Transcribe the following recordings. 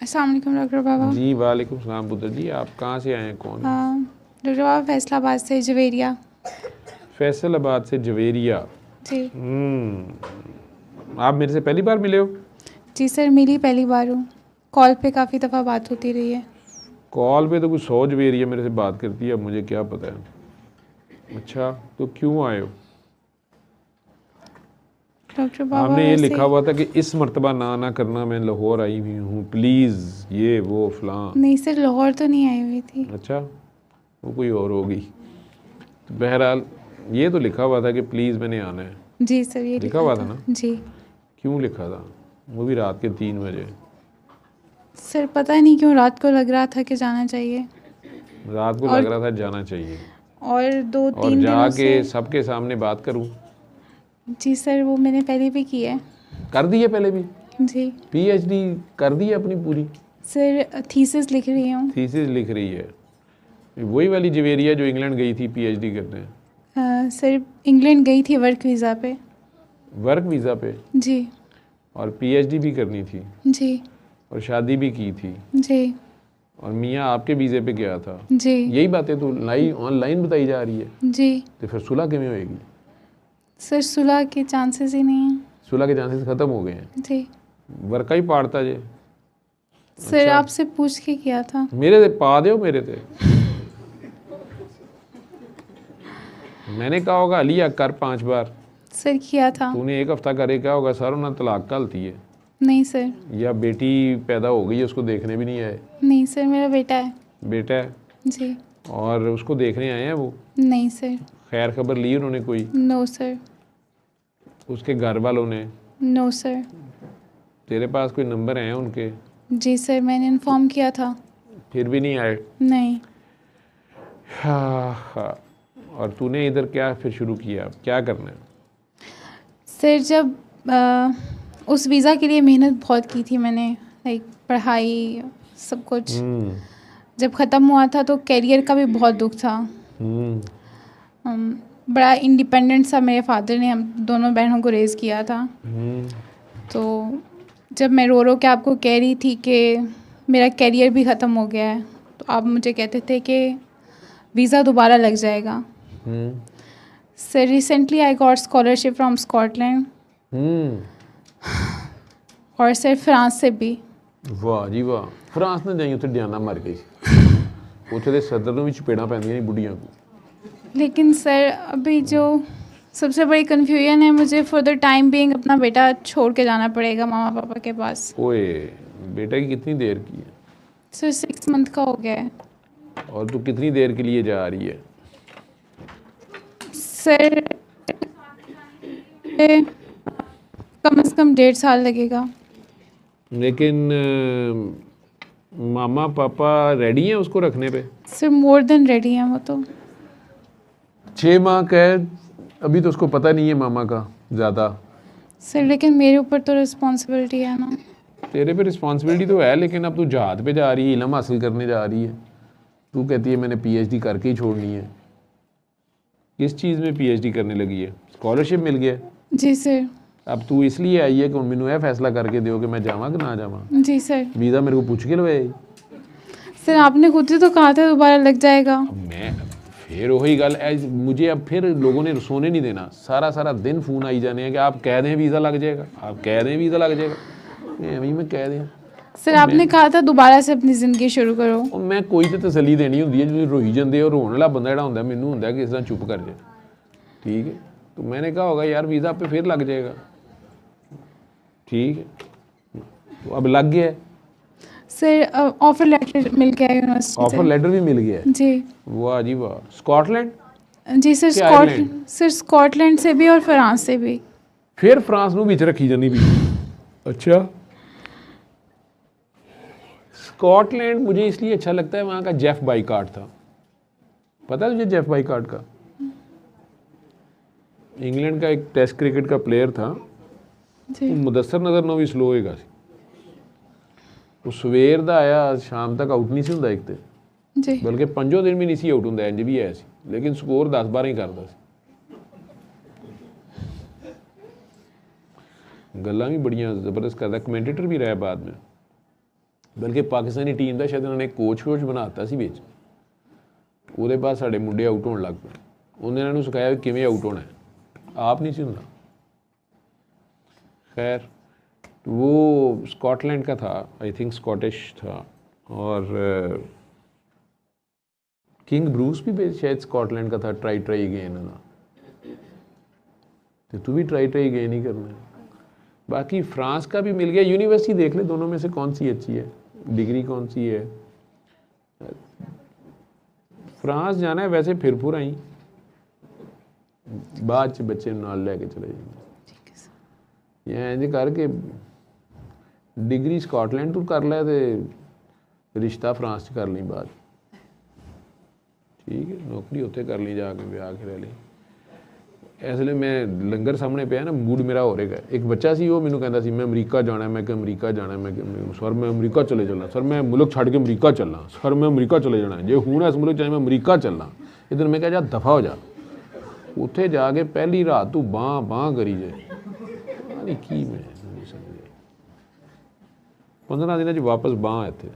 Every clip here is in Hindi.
अस्सलाम वालेकुम डॉक्टर बाबा। जी वालेकुम सलाम पुत्र जी, आप कहाँ से आए हैं? कौन? डॉक्टर बाबा फैसलाबाद से जवेरिया। फैसलाबाद से जवेरिया। जी आप मेरे से पहली बार मिले हो? जी सर, मिली पहली बार हूँ। कॉल पे काफ़ी दफ़ा बात होती रही है। कॉल पे तो कुछ 100 जवेरिया मेरे से बात करती है, अब मुझे क्या पता है। अच्छा, तो क्यों आए हो? डॉक्टर बाबा आपने ये वैसे लिखा हुआ था कि इस मर्तबा ना करना, मैं लाहौर आई हुई हूँ प्लीज़, ये वो फलां। नहीं सर, लाहौर तो नहीं आई हुई थी। अच्छा, वो कोई और होगी। तो बहरहाल ये तो लिखा हुआ था कि प्लीज़ मैंने आना है। जी सर, ये लिखा लिखा हुआ था था ना? जी। क्यों लिखा था? वो भी रात के 3 बजे। सर पता नहीं क्यों रात को लग रहा था कि जाना चाहिए, रात को और लग रहा था जाना चाहिए, और दो और तीन दिनों जाके से। सबके सामने बात करूं? जी सर, वो मैंने पहले भी की है। कर दी है पहले भी? जी पीएचडी कर दी है अपनी पूरी? सर, थीसिस लिख रही हूँ। थीसिस लिख रही है? वही वाली जवेरिया जो इंग्लैंड गई थी पीएचडी करने? सर इंग्लैंड गई थी वर्क वीज़ा पे। वर्क वीज़ा पे? जी और पीएचडी भी करनी थी, जी और शादी भी की थी, जी और मियाँ आपके वीज़े पे गया था। जी यही बातें तो ऑनलाइन बताई जा रही है। जी। तो फिर सुलह किमें होएगी? सर सुलह के चांसेस ही नहीं हैं। सुलह के चांसेस ख़त्म हो गए हैं। जी वर्क का ही पाड़ता जे। सर, अच्छा, आपसे पूछ के किया था। मेरे ते पा दो मेरे ते। मैंने कहा होगा अलिया कर 5 बार, सर किया था। तूने 1 हफ्ता करे, क्या होगा सारों ना तलाक घलती है। नहीं सर। या बेटी पैदा हो गई है, उसको देखने भी नहीं आए? नहीं सर, मेरा बेटा है। बेटा है जी। और उसको देखने आए हैं वो? नहीं सर। खैर खबर ली उन्होंने कोई? No sir. उसके घर वालों ने? No sir. तेरे पास कोई नंबर हैं उनके? जी सर, मैंने इन्फॉर्म किया था। फिर भी नहीं आए? नहीं हाँ हाँ। और तूने इधर क्या फिर शुरू किया, अब क्या करना है? सर, जब उस वीज़ा के लिए मेहनत बहुत की थी मैंने, लाइक पढ़ाई सब कुछ। जब ख़त्म हुआ था तो करियर का भी बहुत दुख था। बड़ा इंडिपेंडेंट सा मेरे फादर ने हम दोनों बहनों को रेज़ किया था। तो जब मैं रो के आपको कह रही थी कि मेरा करियर भी ख़त्म हो गया है, तो आप मुझे कहते थे कि वीज़ा दोबारा लग जाएगा। Sir recently I got scholarship from Scotland, और सर फ्रांस से भी। वाह जी वाह। फ्रांस ने जाई, उत्थे डियाना मर गई, उत्थे दे सदर ਨੂੰ ਵੀ ਚਪੇੜਾਂ ਪੈਂਦੀਆਂ ਨਹੀਂ ਬੁੱਢੀਆਂ को। लेकिन सर अभी जो सबसे बड़ी कन्फ्यूजन है, मुझे फॉर द टाइम बीइंग अपना बेटा छोड़ के जाना पड़ेगा मामा पापा के पास। ओए, बेटा की कितनी देर की है? सर 6 मंथ का हो गया है। और तू कितनी देर के लिए जा रही है? सर कम से कम 1.5 साल लगेगा। लेकिन मामा पापा रेडी हैं उसको रखने पे? सर मोर देन रेडी है वो तो। 6 माह कैद, अभी तो उसको पता नहीं है मामा का ज़्यादा। सर लेकिन मेरे ऊपर तो रिस्पॉन्सिबिलिटी है ना। तेरे पे रिस्पॉन्सिबिलिटी तो है, लेकिन अब तू जहाद पे जा रही है, इल्म हासिल करने जा रही है। तू कहती है मैंने पीएचडी करके ही छोड़नी है। किस चीज़ में पीएचडी करने लगी है? स्कॉलरशिप मिल गया? जी सर। अब तू इसलिए आई है कि मैनू यह फैसला करके दो कि मैं जावां कि ना जावां? जी सर। वीज़ा मेरे को पूछ के लवाए? सर आपने खुद ही तो कहा था दोबारा लग जाएगा। मैं फिर वही गल, मुझे अब फिर लोगों ने सोने नहीं देना, सारा दिन फ़ोन आई जाने हैं कि आप कह दें वीज़ा लग जाएगा, आप कह दें वीज़ा लग जाएगा। एवं मैं कह दें। सर आपने कहा था दोबारा से अपनी ज़िंदगी शुरू करो। और मैं कोई तो तसली देनी होंगी है, जो रोई जाते और रोने वाला बंदा जोड़ा होंगे, मैनू होंगे कि इस तरह चुप कर जाए। ठीक है, तो मैंने कहा होगा यार वीज़ा पे फिर लग जाएगा। ठीक है, तो अब लग गया है। सर ऑफर लेटर मिल गया यूनिवर्सिटी से। ऑफर लेटर भी मिल गया है? जी। वाह जी वाह। स्कॉटलैंड? जी सर, स्कॉटलैंड से भी और फ्रांस से भी। फिर फ्रांस ਨੂੰ ਵਿੱਚ ਰੱਖੀ ਜਾਂਦੀ भी? अच्छा, स्कॉटलैंड मुझे इसलिए अच्छा लगता है, वहाँ का जेफ बाइकार्ड था। पता है तुझे जेफ बाइकार्ड का? इंग्लैंड का एक टेस्ट क्रिकेट का प्लेयर था। जी। मुदस्सर नज़र ਨੂੰ ਵੀ ਸਲੋ ਹੋਏਗਾ ਸੀ। ਉਹ ਸਵੇਰ ਦਾ ਆਇਆ ਸ਼ਾਮ ਤੱਕ ਆਊਟ ਨਹੀਂ ਸੀ ਹੁੰਦਾ ਇੱਕ ਤੇ, जी। ਬਲਕਿ 5 ਦਿਨ ਵੀ ਨਹੀਂ ਸੀ ਆਊਟ ਹੁੰਦਾ, ਇੰਜ ਵੀ ਆਇਆ ਸੀ, ਲੇਕਿਨ ਸਕੋਰ 10-12 ਹੀ ਕਰਦਾ ਸੀ। ਗੱਲਾਂ ਵੀ ਬੜੀਆਂ ਜ਼ਬਰਦਸਤ ਕਰਦਾ, ਕਮੈਂਟੇਟਰ ਵੀ ਰਿਹਾ बाद में। बल्कि पाकिस्तानी टीम का शायद उन्होंने कोच बनाता सी विच, ਉਹਦੇ ਬਾਅਦ ਸਾਡੇ मुंडे आउट होने लग पे, उन्हें इन्होंने सिखाया कि किमें आउट होना है, आप नहीं सी होंदा। खैर वो स्कॉटलैंड का था, आई थिंक स्कॉटिश था, और किंग ब्रूस भी शायद स्कॉटलैंड का था। ट्राई अगेन है ना, तो तू भी ट्राई अगेन ही करना है। बाकी फ्रांस का भी मिल गया, यूनिवर्सिटी देख ले दोनों में से कौन सी अच्छी है, डिग्री कौन सी है। फ्रांस जाना है वैसे फिर पूरा ही बाद च बच्चे नाल लैके चले जाएंगे। या इंज करके डिग्री स्कॉटलैंड तू कर लै तो रिश्ता फ्रांस च कर ली बाद, ठीक है, नौकरी उत्थे कर ली, जाके ब्याह के रह ली। इसलिए मैं लंगर सामने पे ना मूड मेरा हो रहेगा। एक बच्चा सी वो मैनू कहता सी मैं अमरीका जाना है, मैं कि अमरीका जाना है, मैं सर मैं अमरीका चले चलना, सर मैं मुल्क छड़ के अमरीका चलना, सर मैं अमरीका चले जाना, जो हूँ इस मुल्क चाहे मैं अमरीका चलना। इधर मैं कहा जा दफ़ा हो जा, उत्थे जाके पहली रात तू बाँ बाँ करी जाए, नहीं की मैं 15 दिन वापस बाँ इत्थे।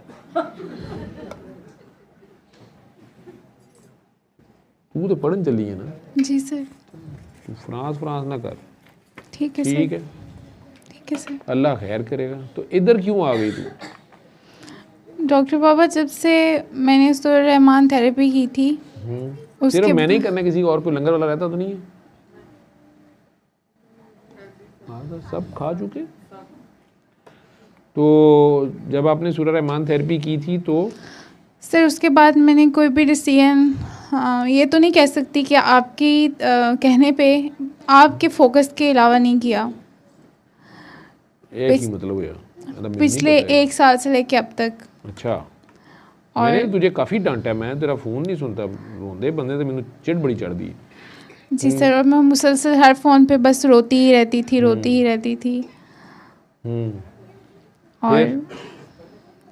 तू तो पढ़न चली है ना। जी सर। तू फ्रांस ना कर, ठीक है ठीक है, ठीक है सर, अल्लाह खैर करेगा। तो इधर क्यों आ गई तू? डॉक्टर बाबा जब से मैंने रहमान थेरेपी की थी सिर्फ मैंने ही करना, किसी और कोई लंगर वाला रहता तो नहीं है? हाँ सब खा चुके। तो जब आपने सूरह रहमान थेरेपी की थी तो सर उसके बाद मैंने कोई भी डिसीजन ये तो नहीं कह सकती कि आपकी कहने पे आपके फोकस के अलावा नहीं किया। एक ही मतलब हुआ पिछले 1 साल से लेके अब तक। अच्छा, मैंने तुझे काफ़ी डांटा, मैं तेरा फ़ोन नहीं सुनता, रोंदे बंदे तो मैंने चिड़ बड़ी चढ़ दी। जी सर, और मैं मुसलसल हर फ़ोन पे बस रोती ही रहती थी। और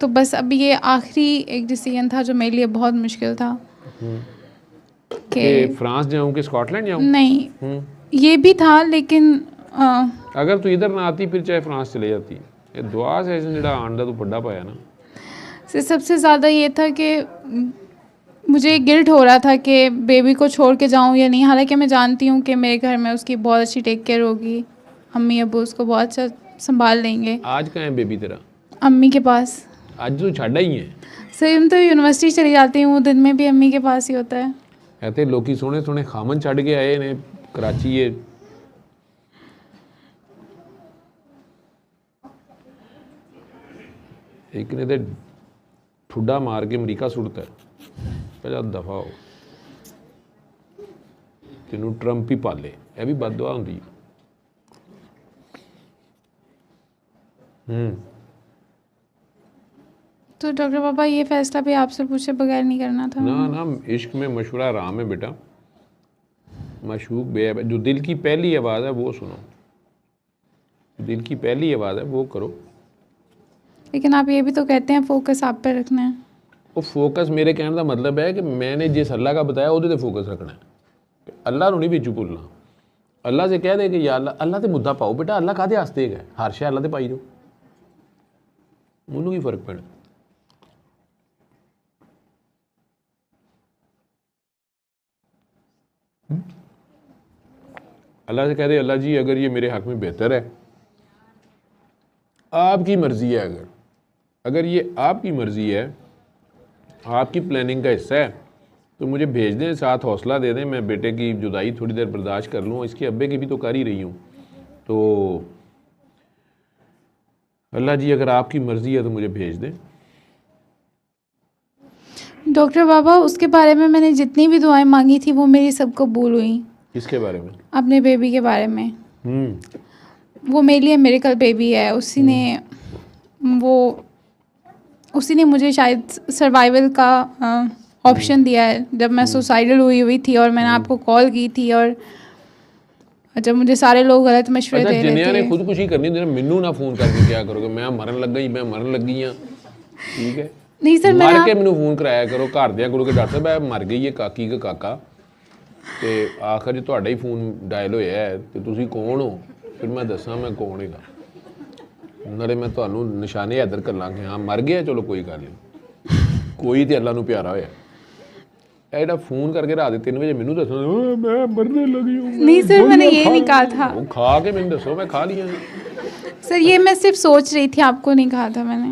तो बस अब ये आखिरी एक डिसीजन था जो मेरे लिए बहुत मुश्किल था कि फ्रांस जाऊं कि स्कॉटलैंड जाऊं। नहीं, ये भी था, लेकिन अगर तू इधर ना आती फिर चाहे फ्रांस चले जाती। ये दुआ से जिहड़ा आन दा तू बड़ा पाया ना। सबसे ज़्यादा ये था कि मुझे गिल्ट हो रहा था कि बेबी को छोड़ के जाऊं या नहीं, हालांकि मैं जानती हूं कि मेरे घर में उसकी बहुत अच्छी टेक केयर होगी, अम्मी अब्बू उसको बहुत अच्छा संभाल लेंगे। आज कहाँ है बेबी तेरा? अम्मी के पास। आज तो छाड़ा ही है सर, हम तो यूनिवर्सिटी चली जाती हूँ, दिन में भी अम्मी के पास ही होता है। कहते लोग सोने सोने खामन छड़ के आए ने कराची है। एक ने तो ठुड्डा मार के अमरीका सुटता है, पहला दफा हो तेनू ट्रंप ही पाले, यह भी बददुआ होंदी। तो डॉक्टर बाबा ये फैसला भी आपसे पूछे बगैर नहीं करना था? ना इश्क में मशवरा आराम है बेटा, मशूक बेअब। जो दिल की पहली आवाज़ है वो सुनो, दिल की पहली आवाज़ है वो करो। लेकिन आप ये भी तो कहते हैं फोकस आप पे रखना है। वो फोकस मेरे कहने का मतलब है कि मैंने जिस अल्लाह का बताया वो फोकस रखना है, अल्लाह नहीं बिच भूलना। अल्लाह से कह दे कि या अल्लाह से मुद्दा पाओ बेटा, अल्लाह काहदे वास्ते है, हर शे अल्लाह से पाई जाओ, उन्होंने की फर्क पैना। अल्लाह से कह दे अल्लाह जी अगर ये मेरे हक में बेहतर है, आपकी मर्ज़ी है, अगर ये आपकी मर्ज़ी है, आपकी प्लानिंग का हिस्सा है तो मुझे भेज दें, साथ हौसला दे दें, मैं बेटे की जुदाई थोड़ी देर बर्दाश्त कर लूँ, इसके अब्बे की भी तो कर ही रही हूँ। तो अल्लाह जी अगर आपकी मर्ज़ी है तो मुझे भेज दें। डॉक्टर बाबा उसके बारे में मैंने जितनी भी दुआएं मांगी थी वो मेरी सब कबूल हुई। किसके बारे में? अपने बेबी के बारे में। वो मेरे लिए मिरेकल बेबी है। उसी ने मुझे शायद सर्वाइवल का ऑप्शन दिया है। जब मैं सुसाइडल हुई थी और मैंने आपको कॉल की थी, और जब मुझे सारे लोग गलत मशवरे दे रहे थे। ने खुदकुशी करनी थी, मैनू ना फोन करके क्या करोगे, मैं मरन लगी हाँ, ठीक है नहीं सर, मर के मैनू फोन कराया करो, घर दिया करो कि डॉक्टर साहब मर गई है काकी का काका, तो आखिर जो तुहाडा ही फोन डायल होया है तो तुसी कौन हो, फिर मैं दसा मैं कौन है। ਨਾਲੇ ਮੈਂ ਤੁਹਾਨੂੰ ਨਿਸ਼ਾਨੇ ਇੱਧਰ ਕਰ ਲਾਂਗੇ, ਹਾਂ ਮਰ ਗਿਆ ਚਲੋ ਕੋਈ ਗੱਲ ਨਹੀਂ, ਕੋਈ ਤੇ ਅੱਲਾ ਨੂੰ ਪਿਆਰਾ ਹੋਇਆ। ਇਹ ਜਿਹੜਾ ਫੋਨ ਕਰਕੇ ਰਾਤ ਦੇ 3 ਵਜੇ ਮੈਨੂੰ ਦੱਸਣਾ ਮੈਂ ਮਰਨੇ लगी हूँ, नहीं सर, मैंने ये नहीं कहा था वो खा के मैंने दसो मैं खा लिया। सर, ये मैं सिर्फ सोच रही थी, आपको नहीं कहा था मैंने।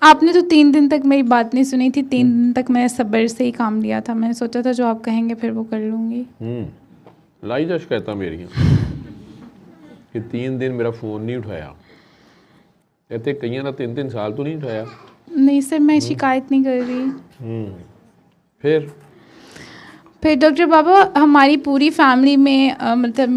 आपने तो 3 दिन तक मेरी बात नहीं सुनी थी, 3 दिन तक मैंने सब्र से ही काम लिया था। मैंने सोचा था जो आप कहेंगे फिर वो कर लूँगी। लाई जा शिकायत मेरिया कि 3 दिन मेरा फ़ोन नहीं उठाया, इतने कई का 3-3 साल तो नहीं उठाया। नहीं सर, मैं शिकायत नहीं कर रही। फिर डॉक्टर बाबा, हमारी पूरी फैमिली में मतलब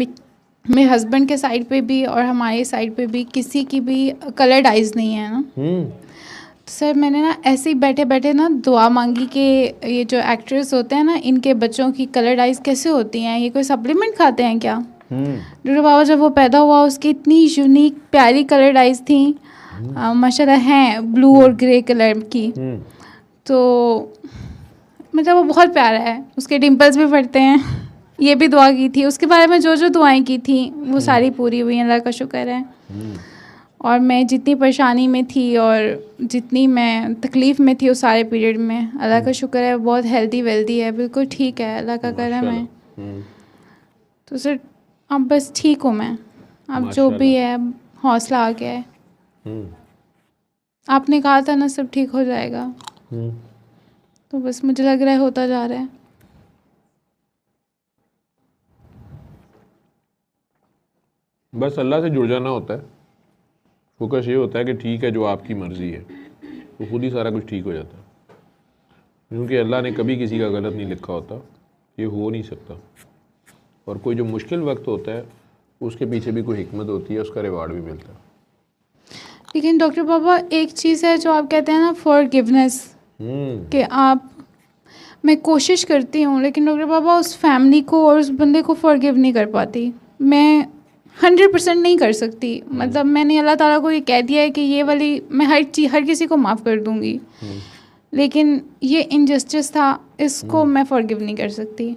मेरे हस्बैंड के साइड पे भी और हमारे साइड पे भी किसी की भी कलर्ड आइज़ नहीं है ना। तो सर मैंने ना ऐसे ही बैठे बैठे ना दुआ मांगी कि ये जो एक्ट्रेस होते हैं ना, इनके बच्चों की कलर्ड आइज़ कैसे होती हैं, ये कोई सप्लीमेंट खाते हैं क्या? डॉक्टर बाबा, जब वो पैदा हुआ उसकी इतनी यूनिक प्यारी कलर्ड आइज़ थी, माशाल्लाह हैं ब्लू और ग्रे कलर की। तो मतलब वो बहुत प्यारा है, उसके डिम्पल्स भी फटते हैं। ये भी दुआ की थी उसके बारे में, जो जो दुआएं की थी वो सारी पूरी हुई, अल्लाह का शुक्र है। और मैं जितनी परेशानी में थी और जितनी मैं तकलीफ़ में थी उस सारे पीरियड में, अल्लाह का शुक्र है बहुत हेल्दी वेल्दी है, बिल्कुल ठीक है, अल्लाह का करम है। तो सर अब बस ठीक हूँ मैं, अब जो भी है हौसला आ गया है। आपने कहा था ना सब ठीक हो जाएगा, तो बस मुझे लग रहा है होता जा रहा है। बस अल्लाह से जुड़ जाना होता है, फोकस ये होता है कि ठीक है जो आपकी मर्ज़ी है, तो खुद ही सारा कुछ ठीक हो जाता है, क्योंकि अल्लाह ने कभी किसी का गलत नहीं लिखा होता, ये हो नहीं सकता। और कोई जो मुश्किल वक्त होता है उसके पीछे भी कोई हिकमत होती है, उसका रिवार्ड भी मिलता है। लेकिन डॉक्टर बाबा एक चीज़ है जो आप कहते हैं ना, फॉरगिवनेस, कि आप, मैं कोशिश करती हूँ लेकिन डॉक्टर बाबा उस फैमिली को और उस बंदे को फॉरगिव नहीं कर पाती। मैं 100% नहीं कर सकती। मतलब मैंने अल्लाह ताला को ये कह दिया है कि ये वाली मैं हर किसी को माफ़ कर दूँगी, लेकिन ये इनजस्टिस था, इसको मैं फॉरगिव नहीं कर सकती।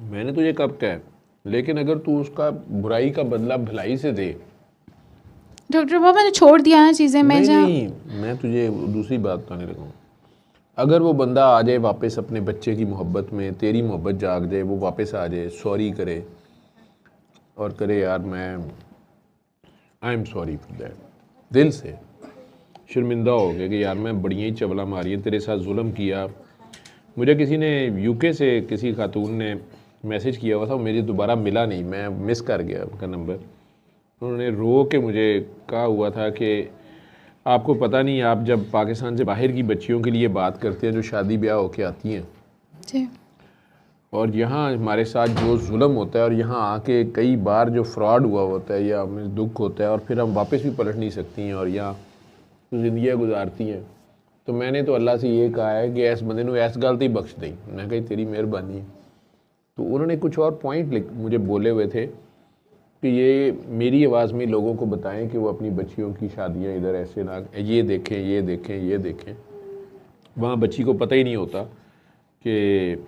मैंने तुझे कब कहा, लेकिन अगर तू उसका बुराई का बदला भलाई से दे। डॉक्टर बाबा मैंने छोड़ दिया ना चीज़ें, नहीं, मैं तुझे दूसरी बात बताने लगा हूँ। अगर वो बंदा आ जाए वापस अपने बच्चे की मोहब्बत में, तेरी मोहब्बत जाग जाए, वो वापस आ जाए, सॉरी करे और करे यार मैं I am sorry for that, दिल से शर्मिंदा हो गया कि यार मैं बढ़िया ही चबला मारी है, तेरे साथ जुल्म किया। मुझे किसी ने यूके से किसी खातून ने मैसेज किया हुआ था, मुझे दोबारा मिला नहीं, मैं मिस कर गया उनका नंबर। उन्होंने रो के मुझे कहा हुआ था कि आपको पता नहीं, आप जब पाकिस्तान से बाहर की बच्चियों के लिए बात करते हैं जो शादी ब्याह होके आती हैं जी, और यहाँ हमारे साथ जो जुल्म होता है और यहाँ आके कई बार जो फ्रॉड हुआ होता है या हमें दुख होता है और फिर हम वापस भी पलट नहीं सकती हैं और यहाँ ज़िंदगियाँ गुजारती हैं, तो मैंने तो अल्लाह से ये कहा है कि इस बंदे को ऐस गलती बख्श दी। मैं कही तेरी मेहरबानी है। तो उन्होंने कुछ और पॉइंट मुझे बोले हुए थे कि ये मेरी आवाज़ में लोगों को बताएं कि वो अपनी बच्चियों की शादियां इधर ऐसे ना, ये देखें ये देखें ये देखें। वहाँ बच्ची को पता ही नहीं होता कि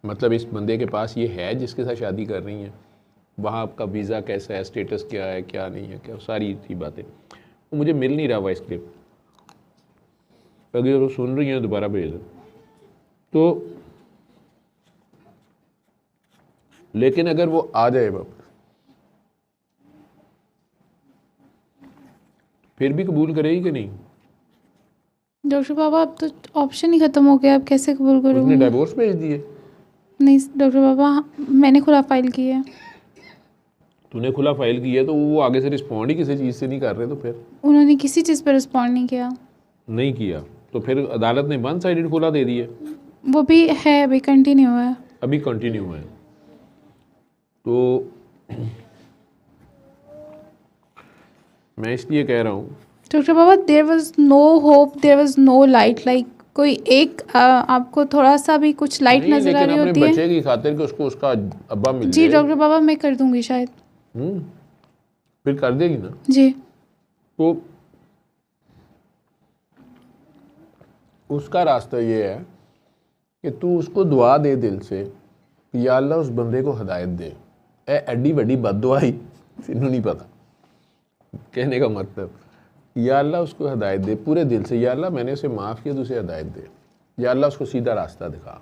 मतलब इस बंदे के पास ये है जिसके साथ शादी कर रही हैं, वहाँ आपका वीज़ा कैसा है, स्टेटस क्या है क्या नहीं है, क्या सारी थी बातें। वो मुझे मिल नहीं रहा वॉइस क्लिप, अगर वो सुन रही हैं दोबारा भेज दो। तो लेकिन अगर वो आ जाए वापस फिर भी कबूल करेगी कि नहीं? डॉक्टर बाबा अब तो ऑप्शन ही ख़त्म हो गया, अब कैसे कबूल करूँगी? उसने डाइवोर्स भेज दिए? नहीं डॉक्टर बाबा, मैंने खुला फाइल की है। तूने खुला फाइल की है तो वो आगे से रिस्पॉन्ड ही किसी चीज़ से नहीं कर रहे, तो फिर उन्होंने किसी चीज़ पर रिस्पॉन्ड नहीं किया। नहीं किया तो फिर अदालत ने वन साइडेड खुला दे दिया? वो भी है, अभी कंटिन्यू है। अभी कंटिन्यू है। तो मैं इसलिए कह रहा हूँ डॉक्टर बाबा, there was no hope, there was no light, like कोई एक आपको थोड़ा सा भी कुछ लाइट नजर आ रही होती है? अपने बच्चे की खातिर कि उसको उसका अब्बा मिल जी डॉक्टर बाबा, मैं कर दूंगी शायद। फिर कर देगी ना? जी। तो उसका रास्ता ये है कि तू उसको दुआ दे दिल से, या अल्लाह उस बंदे को हदायत दे। ए एडी बड़ी बददुआई तेनू नहीं पता। कहने का मतलब, या अल्लाह उसको हदायत दे पूरे दिल से, या अल्लाह मैंने उसे माफ़ किया तो उसे हदायत दे, या अल्लाह उसको सीधा रास्ता दिखा,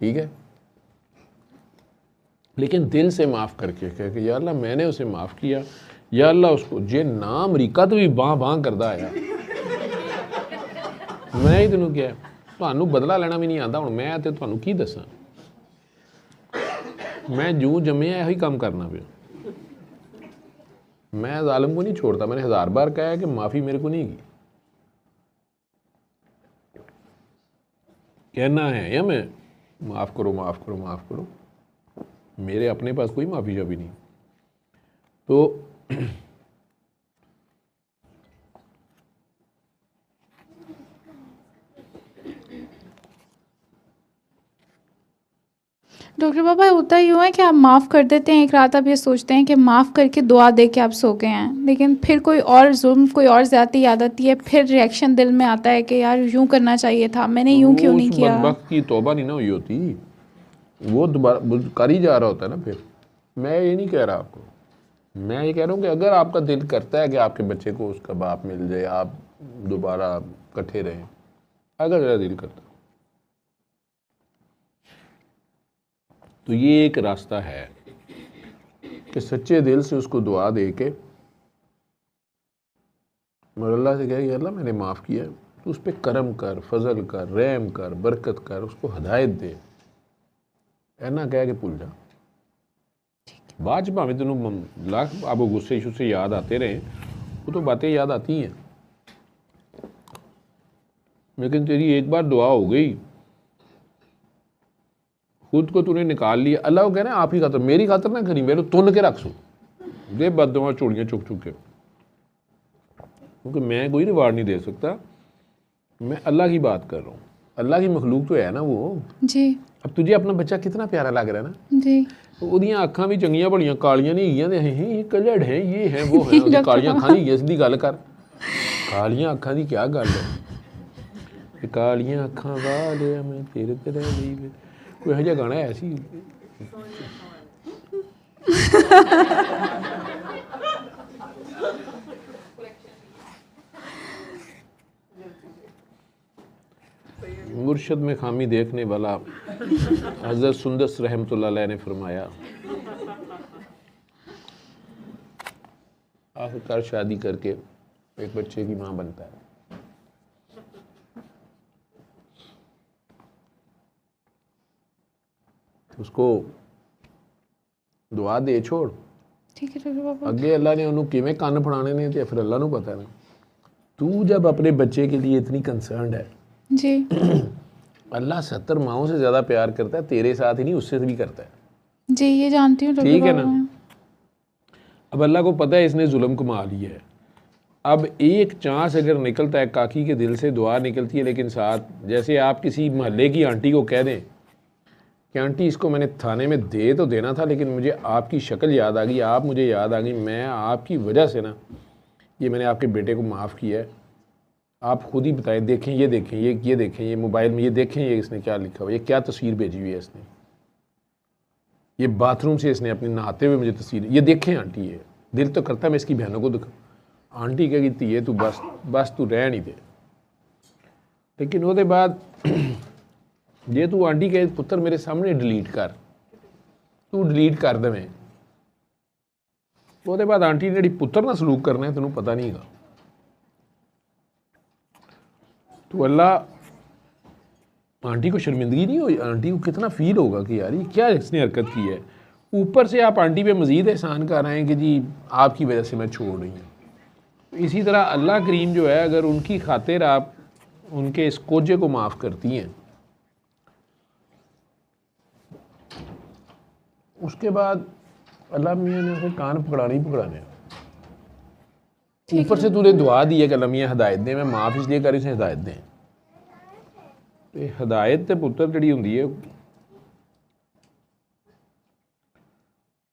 ठीक है। लेकिन दिल से माफ़ करके कह के या अल्लाह मैंने उसे माफ़ किया, या अल्लाह उसको जे ना अमरीका तो भी बां बां करदा आया, मैं ही तेनू क्या तुहानू बदला लेना भी नहीं आता। हुण मैं ते तुहानू की दसां, मैं जूं जम्मिया यही काम करना पे। मैं जालिम को नहीं छोड़ता, मैंने 1000 बार कहा है कि माफ़ी मेरे को नहीं की, कहना है या मैं माफ़ करो माफ़ करो माफ़ करो, मेरे अपने पास कोई माफ़ी शाफी नहीं। तो डॉक्टर बाबा होता यूँ है कि आप माफ़ कर देते हैं, एक रात आप ये सोचते हैं कि माफ़ करके दुआ दे के आप सो गए हैं, लेकिन फिर कोई और जुल्म कोई और ज़्यादती याद आती है, फिर रिएक्शन दिल में आता है कि यार यूँ करना चाहिए था, मैंने यूँ क्यों नहीं उस किया। बदबख्त की तौबा नहीं ना हुई होती, वो दोबारा कर ही जा रहा होता है ना। फिर मैं ये नहीं कह रहा आपको, मैं ये कह रहा हूँ कि अगर आपका दिल करता है कि आपके बच्चे को उसका बाप मिल जाए, आप दोबारा इकट्ठे रहें, अगर मेरा दिल करता तो ये एक रास्ता है कि सच्चे दिल से उसको दुआ दे के और अल्लाह से कहे कि अल्लाह मैंने माफ़ किया, तो उस पर करम कर, फजल कर, रहम कर, बरकत कर, उसको हदायत दे, ऐना कह के भूल जा। बाद च भावें तेन लाख आपको गुस्से शुस्से याद आते रहे, वो तो बातें याद आती हैं, लेकिन तेरी एक बार दुआ हो गई, खुद को तूने निकाल लिया। अल्लाह को कहना आप ही खातर, मेरी खातर ना करी, मेरे तुन के रख सो दे बददुआ चोड़ियाँ चुक चुक के, क्योंकि मैं कोई रिवार्ड नहीं दे सकता, मैं अल्लाह की बात कर रहा हूँ। अल्लाह की मखलूक तो है ना वो जी। अब तुझे अपना बच्चा कितना प्यारा लग रहा है ना जी। ਉਹਦੀਆਂ ਅੱਖਾਂ ਵੀ ਚੰਗੀਆਂ ਬੜੀਆਂ ਕਾਲੀਆਂ ਨਹੀਂ ਹੈਗੀਆਂ ਤੇ ਇਹ ਕਲੜ ਹੈ ਇਹ ਹੈ ਉਹ ਹੈ ਉਹਦੀ ਕਾਲੀਆਂ ਅੱਖਾਂ ਦੀ ਇਸ ਦੀ ਗੱਲ ਕਰ ਕਾਲੀਆਂ ਅੱਖਾਂ ਦੀ ਕੀ ਗੱਲ ਹੈ ਇਹ ਕਾਲੀਆਂ ਅੱਖਾਂ ਵਾਲਿਆ ਮੈਂ ਤੇਰੇ ਤੇ ਰਹਿ ਗਈ ਕੋਈ ਇਹੋ ਜਿਹਾ ਗਾਣਾ ਆਇਆ ਸੀ मुर्शद में खामी देखने वाला हज़रत सुंदस रहमतुल्लाह अलैह ने फरमाया आखिरकार शादी करके एक बच्चे की माँ बनता है। उसको दुआ दे छोड़, ठीक है डॉक्टर बाबा। अगे अल्लाह ने उन्होंने किवें कन्न फड़ाने ने ते फिर अल्लाह नूं पता है ना। तू जब अपने बच्चे के लिए इतनी कंसर्न्ड है जी, अल्लाह 70 माओं से ज़्यादा प्यार करता है, तेरे साथ ही नहीं उससे भी करता है। जी ये जानती हूँ डॉक्टर ठीक है बाबा ना। मैं। अब अल्लाह को पता है इसने जुल्म कमा लिया है, अब एक चांस अगर निकलता है काकी के दिल से दुआ निकलती है, लेकिन साथ जैसे आप किसी मोहल्ले की आंटी को कह दें कि आंटी इसको मैंने थाने में दे तो देना था, लेकिन मुझे आपकी शक्ल याद आ गई, आप मुझे याद आ गई, मैं आपकी वजह से ना ये मैंने आपके बेटे को माफ़ किया है, आप खुद ही बताएं, देखें ये देखें ये देखें ये मोबाइल में ये देखें ये इसने क्या लिखा हुआ, ये क्या तस्वीर भेजी हुई है इसने, ये बाथरूम से इसने अपने नहाते हुए मुझे तस्वीर, ये देखें आंटी, ये दिल तो करता है मैं इसकी बहनों को दिखा। आंटी कहेगी धीए तू बस तू रह नहीं दे, लेकिन वो बाद जे तू आंटी कहे पुत्र मेरे सामने डिलीट कर, तू डिलीट कर देवें, वो बाद आंटी ने जी पुत्र ना सलूक करना है तेनों पता नहीं है। तो अल्लाह आंटी को शर्मिंदगी नहीं हुई, आंटी को कितना फील होगा कि यार ये क्या इसने हरकत की है, ऊपर से आप आंटी पे मज़ीद एहसान कर रहे हैं कि जी आपकी वजह से मैं छोड़ रही हूँ। इसी तरह अल्लाह करीम जो है अगर उनकी खातिर आप उनके इस कोजे को माफ़ करती हैं, उसके बाद अल्लाह मियाँ ने उसे कान पकड़ाने ही पकड़ाने। ऊपर से तूने दुआ दी है कि अल्लाह मियाँ हदायत दें, मैं माफ़ इसलिए कर इसे हदायत दें। तो हदायत तो पुत्र जी होंगी है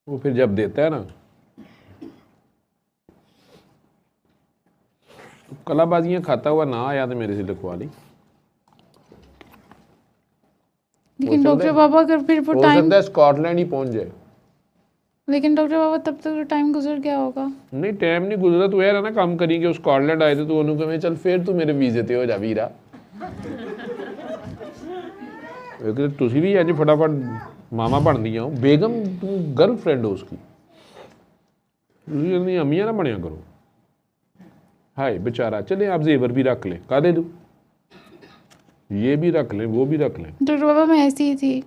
वो फिर जब देता है ना तो कलाबाजियाँ खाता हुआ ना आया तो मेरे से लिखवा ली। लेकिन डॉक्टर बाबा अगर फिर वो टाइम सकता है स्कॉटलैंड ही पहुंच जाए, लेकिन डॉक्टर बाबा तब तक तो टाइम गुजर गया होगा। नहीं टाइम नहीं गुजरा, तू यार ना काम करी कि स्कॉटलैंड आए थे तो उन्होंने कहा चल फिर तू मेरे वीजे ते हो जा वीरा। तुसी भी अज फटाफट मामा बन दी हो, बेगम गर्लफ्रेंड हो उसकी, अम्मियां ना बनया करो। हाय बेचारा, चले आप जेवर भी रख ले, का दे दूँ, ये भी रख लें वो भी रख लें। डॉक्टर बाबा मैं ऐसी ही थी।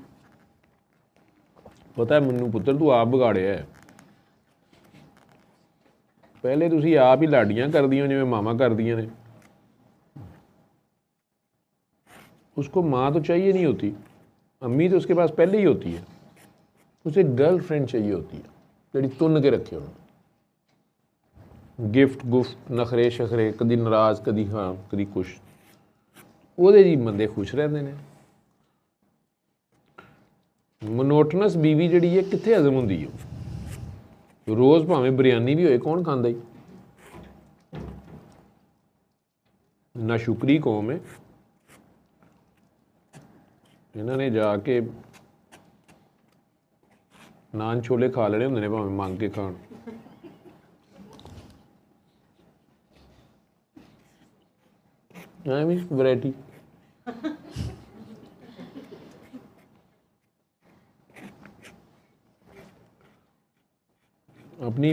पता है मैनू पुत्र तू आप बिगाड़िया है। पहले तुसी आप ही लाडियां कर दियो जिवें मामा कर दियां ने। उसको माँ तो चाहिए नहीं होती, अम्मी तो उसके पास पहले ही होती है, उसे गर्लफ्रेंड चाहिए होती है जड़ी तुन के रखे उन्होंने। गिफ्ट गुफ्ट नखरे शखरे, कदी नाराज कदी हाँ कदी खुश, ਉਹਦੇ ਜੀ ਬੰਦੇ खुश रहते हैं। मोनोटनस बीवी जी है कितने हजम होंगी है, रोज़ भावें बिरयानी भी होए कौन खाता ही। ना शुक्री कौम है, इन्होंने जाके नान छोले खा लेने होंगे भावें मांग के खान। वैरायटी अपनी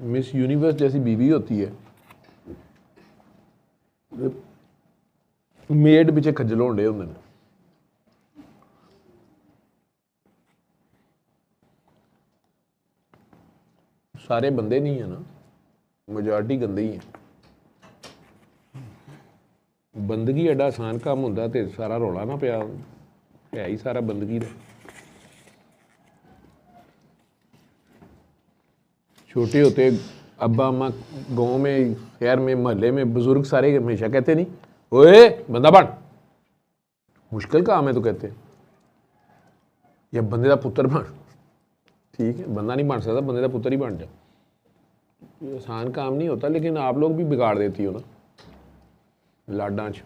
मिस यूनिवर्स जैसी बीवी होती है, मेड पिछे खज्जल होंडे होंगे ने। सारे बंदे नहीं है ना, मेजॉरिटी गंदे ही है। बंदगी एडा आसान काम होंदा ते सारा रौला ना पिया है ही सारा बंदगी दा। छोटे होते अब्बा अम्मा गाँव में शहर में मोहल्ले में बुजुर्ग सारे हमेशा कहते नहीं ओए बंदा बन, मुश्किल काम है तो कहते, या बंदे का पुत्र बन। ठीक है बंदा नहीं बन सकता, बंदे का पुत्र ही बन जा। ये आसान काम नहीं होता, लेकिन आप लोग भी बिगाड़ देती हो ना लाडा च।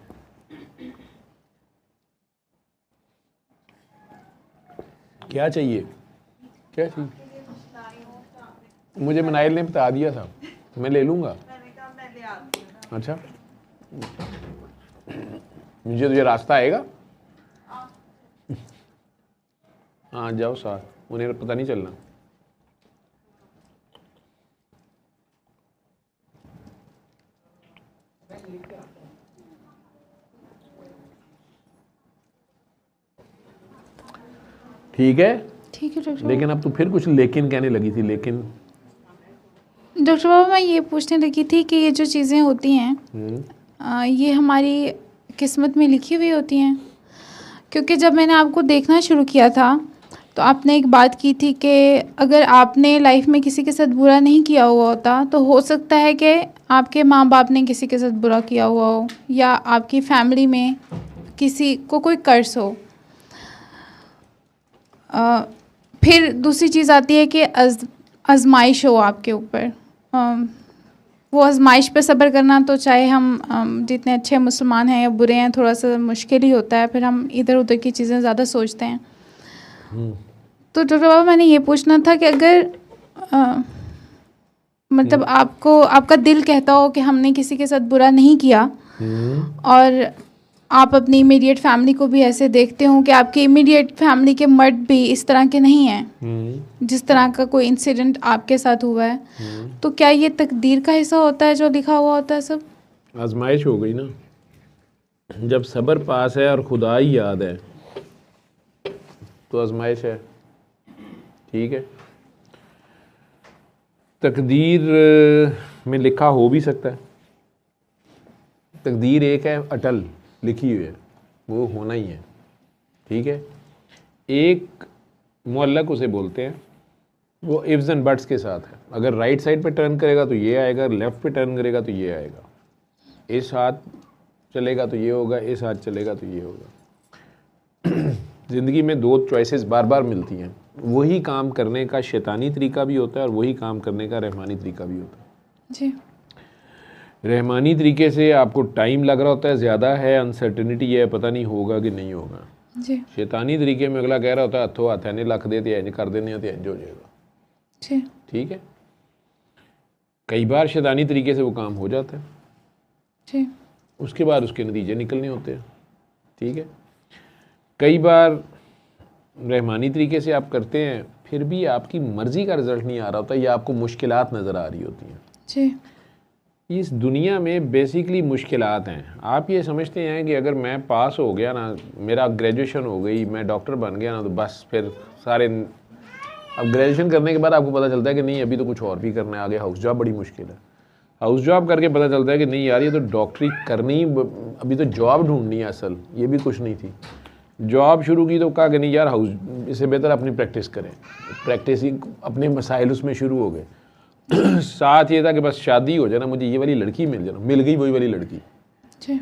क्या चाहिए क्या चाहिए? मुझे मनाइल ने बता दिया था, मैं ले लूँगा। अच्छा मुझे तुझे रास्ता आएगा? हाँ जाओ साथ, उन्हें पता नहीं चलना। ठीक है डॉक्टर। लेकिन अब तो फिर कुछ लेकिन कहने लगी थी। लेकिन डॉक्टर बाबा मैं ये पूछने लगी थी कि ये जो चीज़ें होती हैं ये हमारी किस्मत में लिखी हुई होती हैं, क्योंकि जब मैंने आपको देखना शुरू किया था तो आपने एक बात की थी कि अगर आपने लाइफ में किसी के साथ बुरा नहीं किया हुआ होता तो हो सकता है कि आपके माँ बाप ने किसी के साथ बुरा किया हुआ हो, या आपकी फैमिली में किसी को कोई कर्ज हो। फिर दूसरी चीज़ आती है कि आजमाइश हो आपके ऊपर। वो आजमाइश पे सब्र करना तो चाहे हम जितने अच्छे मुसलमान हैं या बुरे हैं थोड़ा सा मुश्किल ही होता है, फिर हम इधर उधर की चीज़ें ज़्यादा सोचते हैं। तो डॉक्टर बाबा मैंने ये पूछना था कि अगर मतलब आपको आपका दिल कहता हो कि हमने किसी के साथ बुरा नहीं किया और आप अपनी इमीडिएट फैमिली को भी ऐसे देखते हो कि आपके इमीडिएट फैमिली के मर्द भी इस तरह के नहीं हैं जिस तरह का कोई इंसिडेंट आपके साथ हुआ है, तो क्या ये तकदीर का हिस्सा होता है जो लिखा हुआ होता है? सब आजमाइश हो गई ना, जब सब्र पास है और खुदा ही याद है तो आजमाइश है। ठीक है तकदीर में लिखा हो भी सकता है, तकदीर एक है अटल लिखी हुई है, वो होना ही है। ठीक है एक मुअल्लक उसे बोलते हैं, वो इफ्स एंड बट्स के साथ है। अगर राइट साइड पे टर्न करेगा तो ये आएगा, लेफ्ट पे टर्न करेगा तो ये आएगा, इस हाथ चलेगा तो ये होगा, इस हाथ चलेगा तो ये होगा। ज़िंदगी में दो चॉइसेस बार बार मिलती हैं, वही काम करने का शैतानी तरीका भी होता है और वही काम करने का रहमानी तरीका भी होता है। जी रहमानी तरीके से आपको टाइम लग रहा होता है, ज़्यादा है, अनसर्टनिटी है, पता नहीं होगा कि नहीं होगा। जी शैतानी तरीके में अगला कह रहा होता है हथों हथ नहीं लख दे तो इंज कर देने तो इंज हो जाएगा। जी ठीक है। कई बार शैतानी तरीके से वो काम हो जाता है, जी उसके बाद उसके नतीजे निकलने होते हैं। ठीक है। कई बार रहमानी तरीके से आप करते हैं, फिर भी आपकी मर्ज़ी का रिज़ल्ट नहीं आ रहा होता, या आपको मुश्किलात नज़र आ रही होती हैं। जी इस दुनिया में बेसिकली मुश्किलात हैं। आप ये समझते हैं कि अगर मैं पास हो गया ना, मेरा ग्रेजुएशन हो गई, मैं डॉक्टर बन गया ना, तो बस फिर सारे। अब ग्रेजुएशन करने के बाद आपको पता चलता है कि नहीं, अभी तो कुछ और भी करना है, आगे हाउस जॉब बड़ी मुश्किल है। हाउस जॉब करके पता चलता है कि नहीं यार, ये तो डॉक्टरी करनी, अभी तो जॉब ढूंढनी है असल, ये भी कुछ नहीं थी। जॉब शुरू की तो कहा कि नहीं यार, हाउस इससे बेहतर अपनी प्रैक्टिस करें। प्रैक्टिस ही अपने मसाइल उसमें शुरू हो गए। साथ ये था कि बस शादी हो जाए ना, मुझे ये वाली लड़की मिल जाए। मिल गई वही वाली लड़की। जी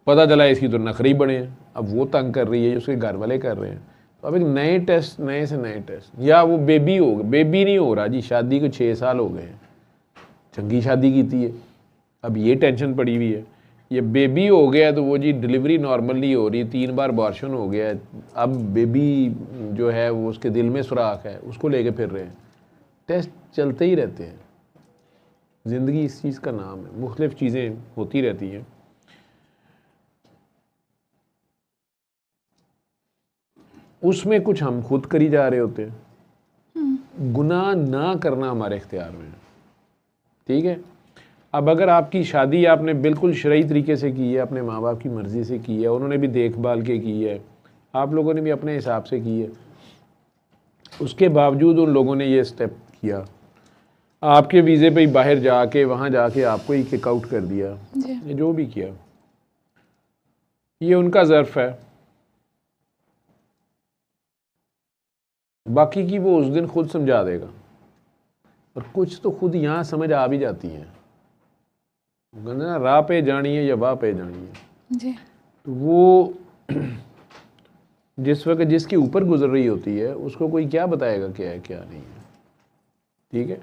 पता चला इसकी तो नखरे ही बड़े हैं, अब वो तंग कर रही है, उसके घर वाले कर रहे हैं। तो अब एक नए टेस्ट, नए से नए टेस्ट, या वो बेबी हो गया, बेबी नहीं हो रहा जी, शादी को 6 साल हो गए हैं, चंगी शादी की थी, अब ये टेंशन पड़ी हुई है। ये बेबी हो गया तो वो जी डिलीवरी नॉर्मल नहीं हो रही, 3 बार अबॉर्शन हो गया है, अब बेबी जो है वो उसके दिल में सुराख है, उसको लेके फिर रहे हैं। टेस्ट चलते ही रहते हैं। ज़िंदगी इस चीज़ का नाम है, मुख्तलिफ़ चीज़ें होती रहती हैं। उसमें कुछ हम खुद करी जा रहे होते हैं। गुनाह ना करना हमारे इख्तियार में है। ठीक है। अब अगर आपकी शादी आपने बिल्कुल शरई तरीके से की है, अपने माँ बाप की मर्ज़ी से की है, उन्होंने भी देखभाल के की है, आप लोगों ने भी अपने हिसाब से की है, उसके बावजूद उन लोगों ने ये स्टेप किया, आपके वीज़े पे ही बाहर जाके, वहाँ जाके आपको ही किक आउट कर दिया, ये जो भी किया, ये उनका ज़र्फ़ है। बाकी की वो उस दिन खुद समझा देगा। और कुछ तो खुद यहाँ समझ आ भी जाती हैं, ना राह पे जानी है या वाह पे जानी है। जी तो वो जिस वक्त जिसके ऊपर गुजर रही होती है, उसको कोई क्या बताएगा क्या है क्या नहीं है। ठीक है।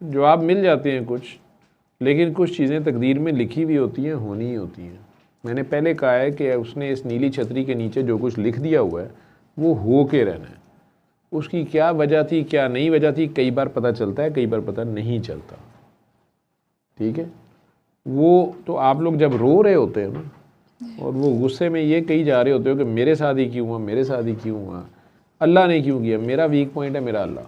जवाब मिल जाते हैं कुछ, लेकिन कुछ चीज़ें तकदीर में लिखी हुई होती हैं, होनी ही होती हैं। मैंने पहले कहा है कि उसने इस नीली छतरी के नीचे जो कुछ लिख दिया हुआ है वो हो के रहना है। उसकी क्या वजह थी, क्या नहीं वजह थी, कई बार पता चलता है, कई बार पता नहीं चलता। ठीक है। वो तो आप लोग जब रो रहे होते हैं ना, और वो गुस्से में ये कही जा रहे होते हो कि मेरे साथ ही क्यों हुआ, मेरे साथ ही क्यों हुआ, अल्लाह ने क्यों किया, मेरा वीक पॉइंट है मेरा अल्लाह।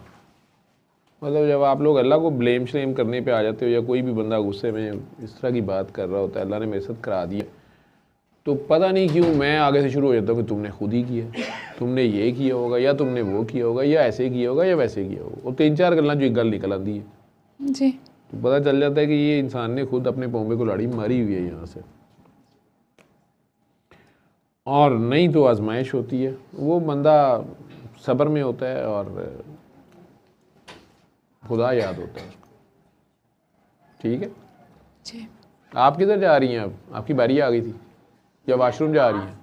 मतलब जब आप लोग अल्लाह को ब्लेम श्लेम करने पे आ जाते हो, या कोई भी बंदा गुस्से में इस तरह की बात कर रहा होता है, अल्लाह ने मेरे साथ करा दिया, तो पता नहीं क्यों मैं आगे से शुरू हो जाता हूँ कि तुमने खुद ही किया, तुमने ये किया होगा, या तुमने वो किया होगा, या ऐसे किया होगा, या वैसे किया होगा। और 3-4 गल्ला जो एक गल निकल आती है, जी तो पता चल जाता है कि ये इंसान ने खुद अपने पौमे को लाड़ी मारी हुई है यहाँ से। और नहीं तो आजमाइश होती है, वो बंदा सब्र में होता है और खुदा याद होता है उसको। ठीक है। जी आप किधर जा रही हैं? अब आपकी बारी आ गई थी या वाशरूम जा रही हैं?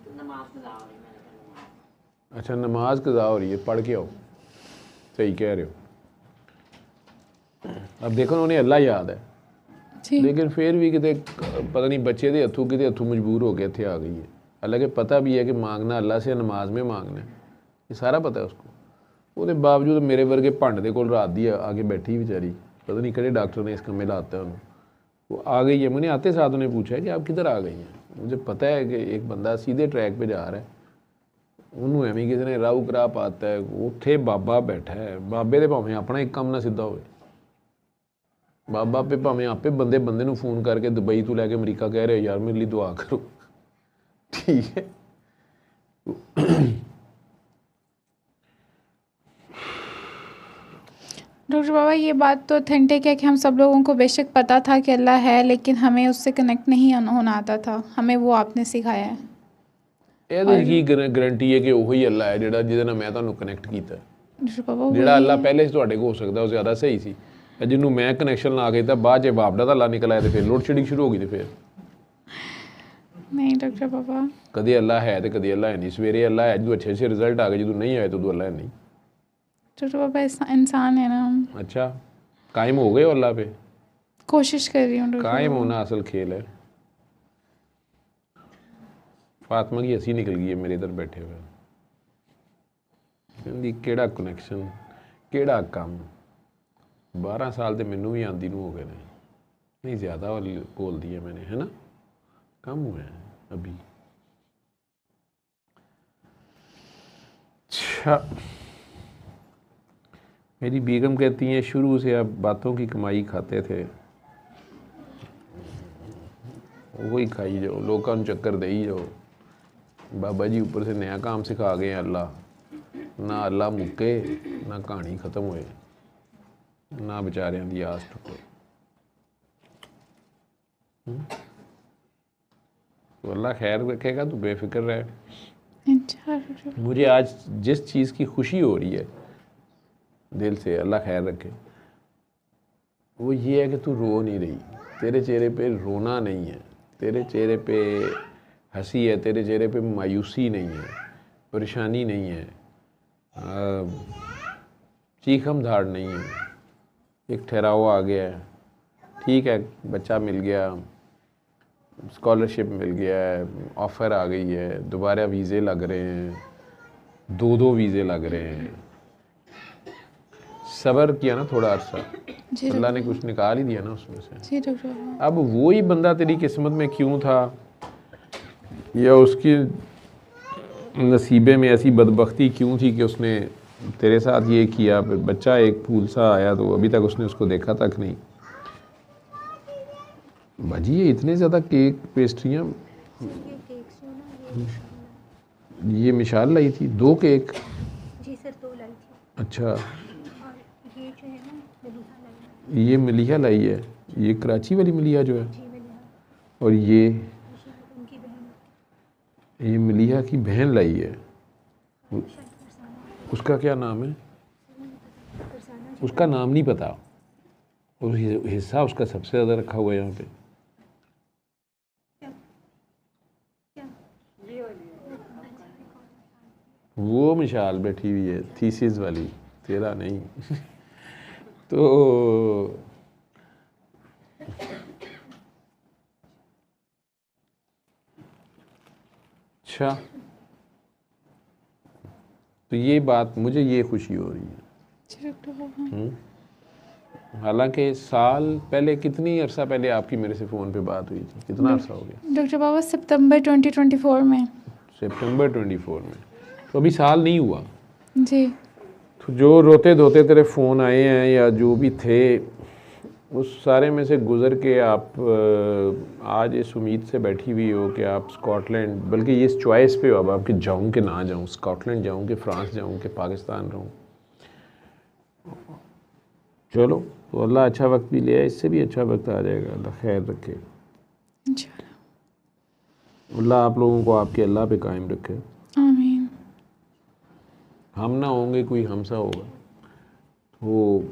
अच्छा, नमाज कज़ा हो रही है, पढ़ के आओ। सही कह रहे हो। अब देखो उन्हें अल्लाह याद है, जी लेकिन फिर भी कितने पता नहीं बच्चे के हथों कितने हथों मजबूर हो गए थे आ गई है। हालांकि पता भी है कि मांगना अल्लाह से, नमाज में मांगना है, ये सारा पता है उसको। ਉਹਦੇ बावजूद मेरे वर्गे भंड के कोल रात दी आके बैठी बेचारी, पता नहीं कड़े डॉक्टर ने इस कमे लाता है उन्होंने। वो आ गई है, मैंने आते साथ उन्हें पूछा है कि आप किधर आ गई हैं। मुझे पता है कि एक बंदा सीधे ट्रैक पे जा रहा है, उन्होंने एवं किसी ने राहू करा पाता है, उत्थे बाबा बैठा है, बाबे तो भावें अपना एक काम ना सीधा हो, बाबा पे भावें आपे बंदे बंदे नूं फोन करके दुबई तो लैके अमरीका कह रहे हो यार मेरे लिए दुआ करो। ठीक है। डॉक्टर बाबा, ये बात तो ऑथेंटिक है कि हम सब लोगों को बेशक पता था कि अल्लाह है, लेकिन हमें उससे कनेक्ट नहीं होना आता था, हमें वो आपने सिखाया है। ਇਹਦੇ ਕੀ ਗਾਰੰਟੀ ਹੈ ਕਿ ਉਹੀ ਅੱਲਾ ਹੈ ਜਿਹੜਾ ਜਿਹਦੇ ਨਾਲ ਮੈਂ ਤੁਹਾਨੂੰ ਕਨੈਕਟ ਕੀਤਾ। डॉक्टर बाबा ਜਿਹੜਾ वही ਅੱਲਾ है। ਪਹਿਲੇ ਤੁਹਾਡੇ ਕੋਲ ਹੋ ਸਕਦਾ ਉਹ ਜ਼ਿਆਦਾ ਸਹੀ ਸੀ, ਜਿਹਨੂੰ ਮੈਂ ਕਨੈਕਸ਼ਨ ਲਾ ਕੇ ਤਾਂ ਬਾਅਦ 'ਚ ਬਾਪ ਦਾ ਅੱਲਾ ਨਿਕਲ ਆਇਆ ਤੇ ਫਿਰ ਲੋਡ ਸ਼ੇਡਿੰਗ ਸ਼ੁਰੂ ਹੋ ਗਈ। ਤੇ ਫਿਰ नहीं डॉक्टर बाबा, ਕਦੇ ਅੱਲਾ ਹੈ ਤੇ ਕਦੇ ਅੱਲਾ ਹੈ ਨਹੀਂ। ਸਵੇਰੇ ਅੱਲਾ ਹੈ ਜਦੋਂ ਅੱਛੇ ਅੱਛੇ ਰਿਜ਼ਲਟ ਆ ਗਏ, ਜਦੋਂ ਨਹੀਂ ਆਏ ਤਾਂ ਉਦੋਂ ਅੱਲਾ है नहीं। डॉक्टर बाबा इंसान है ना हम। अच्छा, कायम हो गए हो अल्लाह पे? कोशिश कर रही हूँ डॉक्टर कायम बाबा। होना असल खेल है। फातिमा की हंसी निकल गई है मेरे इधर बैठे हुए। कहती केड़ा कनैक्शन, ਕਿਹੜਾ ਕੰਮ 12 ਸਾਲ ਤੇ ਮੈਨੂੰ ਵੀ ਆਂਦੀ ਨੂੰ ਹੋ ਗਏ ਨੇ नहीं ज़्यादा बोल दिया मैंने है ना कम हुआ है अभी अच्छा मेरी बेगम कहती हैं शुरू से आप बातों की कमाई खाते थे वही खाई जाओ लोगों को चक्कर दे ही जाओ बाबा जी ऊपर से नया काम सिखा गए अल्लाह ना अल्लाह मुक्के ना कहानी ख़त्म होए ना बेचारियों की आस टुटे तो अल्लाह खैर रखेगा तो बेफिक्र रहे मुझे आज जिस चीज़ की खुशी हो रही है दिल से अल्लाह खैर रखे वो ये है कि तू रो नहीं रही तेरे चेहरे पे रोना नहीं है तेरे चेहरे पे हंसी है तेरे चेहरे पे मायूसी नहीं है परेशानी नहीं है चीखम धाड़ नहीं है एक ठहराव आ गया है ठीक है बच्चा मिल गया स्कॉलरशिप मिल गया है ऑफ़र आ गई है दोबारा वीज़े लग रहे हैं दो वीज़े लग रहे हैं सब्र किया ना थोड़ा अर्सा अल्लाह ने कुछ निकाल ही दिया ना उसमें से अब वो ही बंदा तेरी किस्मत में क्यों था या उसकी नसीबे में ऐसी बदबख्ती क्यों थी कि उसने तेरे साथ ये किया फिर बच्चा एक फूल सा आया तो अभी तक उसने उसको देखा तक नहीं बाजी ये इतने ज़्यादा केक पेस्ट्रियाँ ये मिशाल लाई थी 2 केक जी सर 2 लाई थी अच्छा और ये जो है ना मलिहा लाई ये मलिहा लाई है ये कराची वाली मलिहा जो है जी मलिहा और ये उनकी बहन ये मलिहा की बहन लाई है शायद फरसाना उसका क्या नाम है फरसाना उसका नाम नहीं पता और हिस्सा उसका सबसे ज़्यादा रखा हुआ है यहाँ पे वो मिशाल बैठी हुई है थीसिस वाली तेरा नहीं तो अच्छा तो ये बात मुझे ये खुशी हो रही है हालांकि साल पहले कितनी अरसा पहले आपकी मेरे से फ़ोन पे बात हुई थी कितना अरसा हो गया डॉक्टर बाबा सितंबर 2024 में सितंबर 24 में तो अभी साल नहीं हुआ जी तो जो रोते धोते तेरे फ़ोन आए हैं या जो भी थे उस सारे में से गुज़र के आप आज इस उम्मीद से बैठी हुई हो कि आप स्कॉटलैंड बल्कि ये इस चॉइस पे हो अब आपके जाऊँ कि ना जाऊँ स्कॉटलैंड जाऊँ कि फ्रांस जाऊँ कि पाकिस्तान रहूँ चलो तो अल्लाह अच्छा वक्त भी ले आए इससे भी अच्छा वक्त आ जाएगा अल्लाह खैर रखे अल्लाह आप लोगों को आपके अल्लाह पे कायम रखे आमीन हम ना होंगे कोई हमसा होगा तो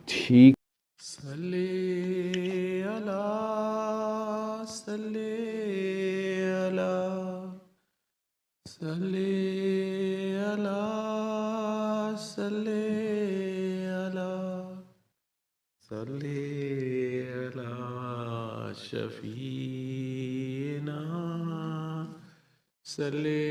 ठीक सल्ले अला सल्ले अला सल्ले अला सल्ले अला सल्ले अला शफीना सल्ले